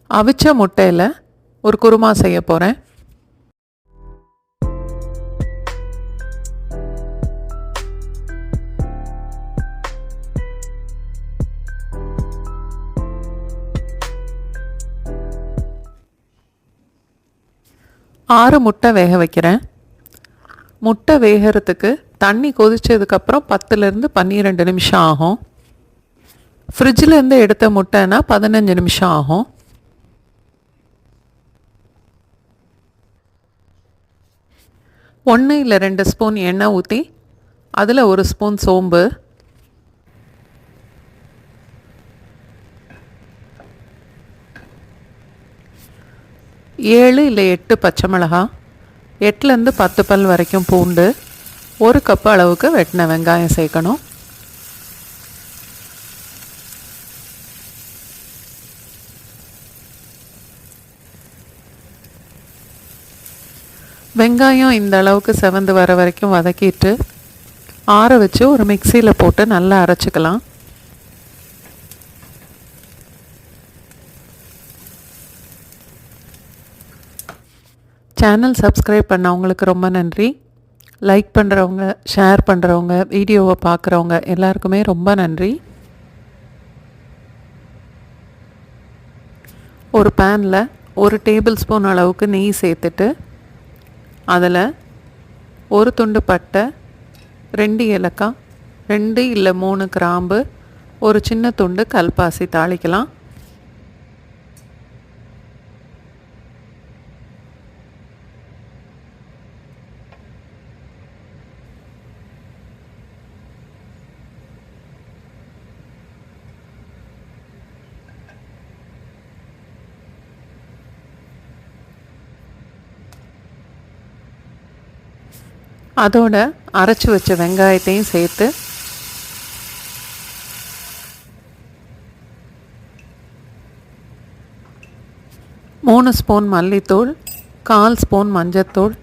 அவிச்ச முட்டையில் ஒரு குருமா செய்ய போகிறேன். ஆறு முட்டை வேக வைக்கிறேன். முட்டை வேகிறதுக்கு தண்ணி கொதிச்சதுக்கப்புறம் 10லேருந்து 12 நிமிஷம் ஆகும். ஃப்ரிட்ஜிலேருந்து எடுத்த முட்டைன்னா 15 நிமிஷம் ஆகும். ஒன்று இல்லை 2 ஸ்பூன் எண்ணெய் ஊற்றி அதில் 1 ஸ்பூன் சோம்பு, 7 இல்லை 8 பச்சை மிளகாய், 8லேருந்து 10 பல் வரைக்கும் பூண்டு, 1 கப்பு அளவுக்கு வெட்டின வெங்காயம் சேர்க்கணும். வெங்காயம் இந்த அளவுக்கு செவந்து வர வரைக்கும் வதக்கிட்டு ஆற வச்சு ஒரு மிக்சியில் போட்டு நல்லா அரைச்சிக்கலாம். சேனல் சப்ஸ்கிரைப் பண்ணவங்களுக்கு ரொம்ப நன்றி. லைக் பண்ணுறவங்க, ஷேர் பண்ணுறவங்க, வீடியோவை பார்க்குறவங்க எல்லாருக்குமே ரொம்ப நன்றி. ஒரு பேனில் 1 டேபிள் ஸ்பூன் அளவுக்கு நெய் சேர்த்துட்டு அதில் 1 துண்டு பட்டை, 2 ஏலக்காய், 2 இல்லை 3 கிராம்பு, ஒரு சின்ன துண்டு கல்பாசி தாளிக்கலாம். அதோட அரைச்சி வச்ச வெங்காயத்தையும் சேர்த்து மூணு ஸ்பூன் மல்லித்தூள், 1/4 ஸ்பூன் மஞ்சத்தூள்,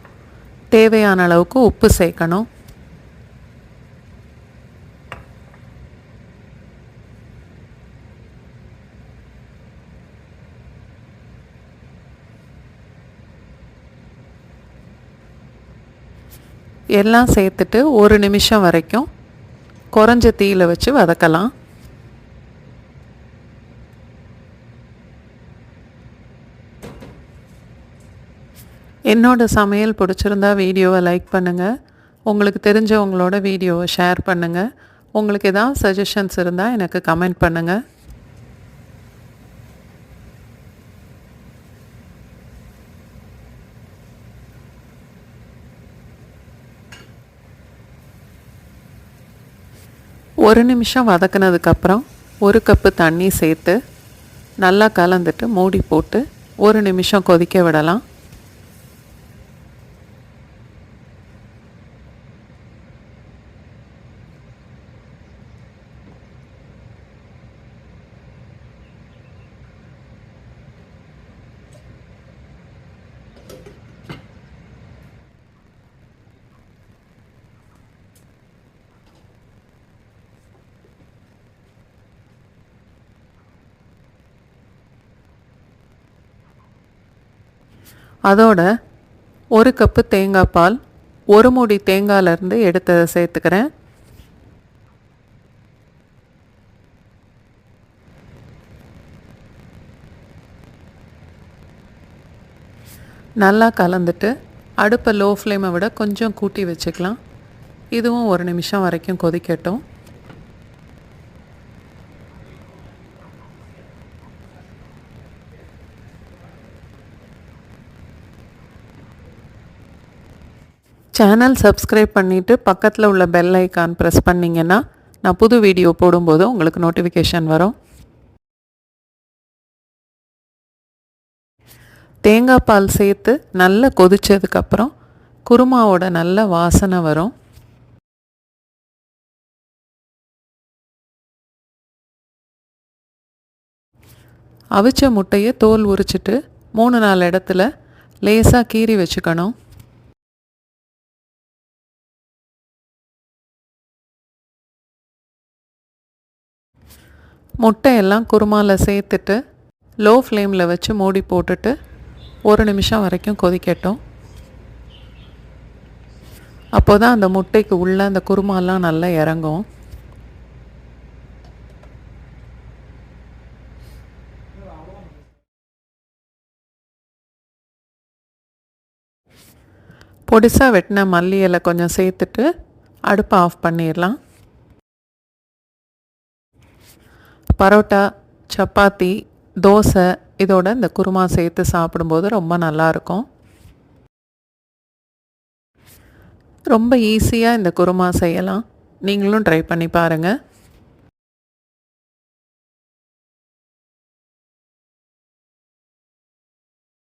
தேவையான அளவுக்கு உப்பு சேர்க்கணும். எல்லாம் சேர்த்துட்டு 1 நிமிஷம் வரைக்கும் குறைஞ்ச தீயில் வச்சு வதக்கலாம். என்னோட சமையல் பிடிச்சிருந்தா வீடியோவை லைக் பண்ணுங்கள். உங்களுக்கு தெரிஞ்சவங்களோட வீடியோவை ஷேர் பண்ணுங்கள். உங்களுக்கு ஏதாவது சஜஷன்ஸ் இருந்தால் எனக்கு கமெண்ட் பண்ணுங்கள். ஒரு நிமிஷம் வதக்கினதுக்கப்புறம் 1 கப்பு தண்ணி சேர்த்து நல்லா கலந்துட்டு மூடி போட்டு 1 நிமிஷம் கொதிக்க விடலாம். அதோட 1 கப்பு தேங்காய் பால், 1 மூடி தேங்காயிலேருந்து எடுத்ததை சேர்த்துக்கிறேன். நல்லா கலந்துட்டு அடுப்பை லோ ஃப்ளேமை விட கொஞ்சம் கூட்டி வச்சுக்கலாம். இதுவும் 1 நிமிஷம் வரைக்கும் கொதிக்கட்டும். சேனல் சப்ஸ்கிரைப் பண்ணிவிட்டு பக்கத்தில் உள்ள பெல் ஐக்கான் ப்ரெஸ் பண்ணிங்கன்னா நான் புது வீடியோ போடும்போது உங்களுக்கு நோட்டிஃபிகேஷன் வரும். தேங்காய் பால் சேர்த்து நல்லா கொதித்ததுக்கப்புறம் குருமாவோட நல்ல வாசனை வரும். அவிச்ச முட்டையை தோல் உரிச்சிட்டு 3-4 இடத்துல லேசாக கீறி வச்சுக்கணும். முட்டையெல்லாம் குருமாவில் சேர்த்துட்டு லோ ஃப்ளேமில் வச்சு மூடி போட்டுட்டு 1 நிமிஷம் வரைக்கும் கொதிக்கட்டும். அப்போ தான் அந்த முட்டைக்கு உள்ளே அந்த குருமாலாம் நல்லா இறங்கும். பொடிசாக வெட்டின மல்லி இலை கொஞ்சம் சேர்த்துட்டு அடுப்பை ஆஃப் பண்ணிடலாம். பரோட்டா, சப்பாத்தி, தோசை இதோட இந்த குருமா சேர்த்து சாப்பிடும்போது ரொம்ப நல்லாயிருக்கும். ரொம்ப ஈஸியாக இந்த குருமா செய்யலாம். நீங்களும் ட்ரை பண்ணி பாருங்கள்.